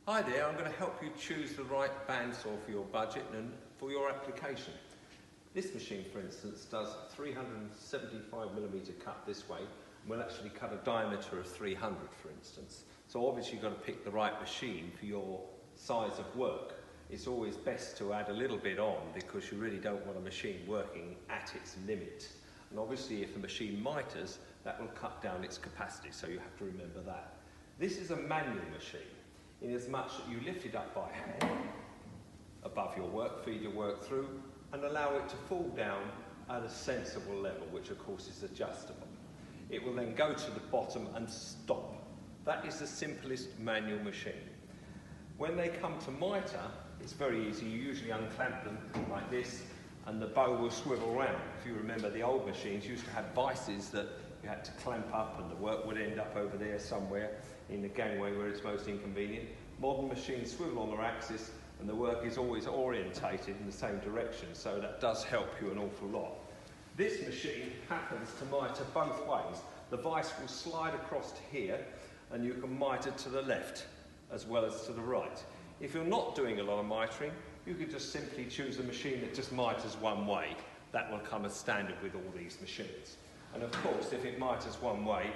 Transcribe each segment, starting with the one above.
Hi there, I'm going to help you choose the right bandsaw for your budget and for your application. This machine, for instance, does 375mm cut this way and will actually cut a diameter of 300, for instance. So obviously you've got to pick the right machine for your size of work. It's always best to add a little bit on because you really don't want a machine working at its limit. And obviously if a machine miters, that will cut down its capacity, so you have to remember that. This is a manual machine, in as much that you lift it up by hand above your work, feed your work through, and allow it to fall down at a sensible level, which of course is adjustable. It will then go to the bottom and stop. That is the simplest manual machine. When they come to miter, it's very easy. You usually unclamp them like this, and the bow will swivel round. If you remember, the old machines used to have vices that you had to clamp up, and the work would end up over there somewhere in the gangway where it's most inconvenient. Modern machines swivel on their axis and the work is always orientated in the same direction, so that does help you an awful lot. This machine happens to miter both ways. The vice will slide across to here and you can miter to the left as well as to the right. If you're not doing a lot of mitering, you could just simply choose a machine that just miters one way. That will come as standard with all these machines. And of course, if it miters one way,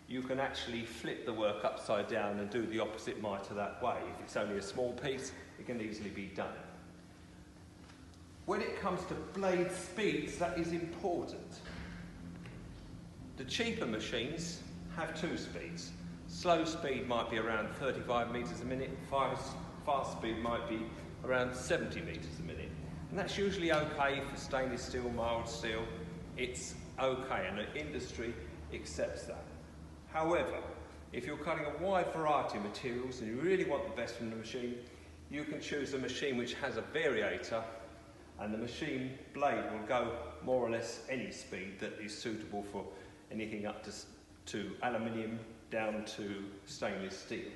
you can actually flip the work upside down and do the opposite miter that way. If it's only a small piece, it can easily be done. When it comes to blade speeds, that is important. The cheaper machines have two speeds. Slow speed might be around 35 metres a minute, fast speed might be around 70 metres a minute. And that's usually okay for stainless steel, mild steel. It's okay, and the industry accepts that. However, if you're cutting a wide variety of materials and you really want the best from the machine, you can choose a machine which has a variator, and the machine blade will go more or less any speed that is suitable for anything up to aluminium down to stainless steel.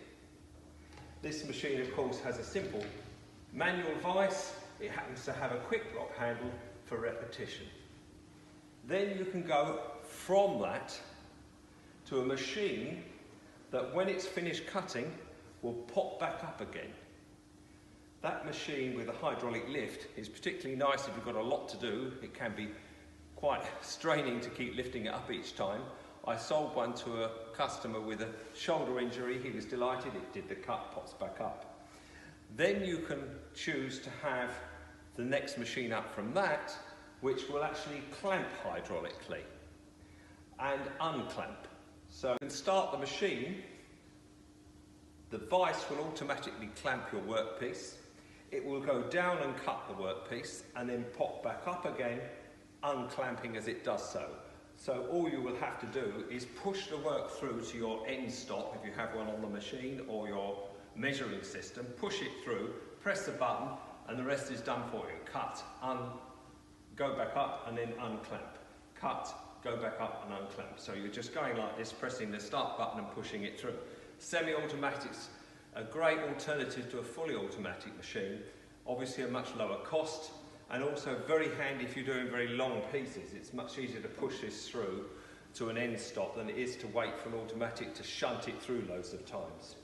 This machine, of course, has a simple manual vice. It happens to have a quick lock handle for repetition. Then you can go from that to a machine that when it's finished cutting will pop back up again. That machine with a hydraulic lift is particularly nice if you've got a lot to do. It can be quite straining to keep lifting it up each time. I sold one to a customer with a shoulder injury. He was delighted. It did the cut, pops back up. Then you can choose to have the next machine up from that, which will actually clamp hydraulically and unclamp. So you can start the machine, the vice will automatically clamp your workpiece, it will go down and cut the workpiece and then pop back up again, unclamping as it does so. So all you will have to do is push the work through to your end stop, if you have one on the machine, or your measuring system, push it through, press the button, and the rest is done for you. Cut, go back up and then unclamp. Cut, go back up and unclamp. So you're just going like this, pressing the start button and pushing it through. Semi-automatic's a great alternative to a fully automatic machine. Obviously a much lower cost, and also very handy if you're doing very long pieces. It's much easier to push this through to an end stop than it is to wait for an automatic to shunt it through loads of times.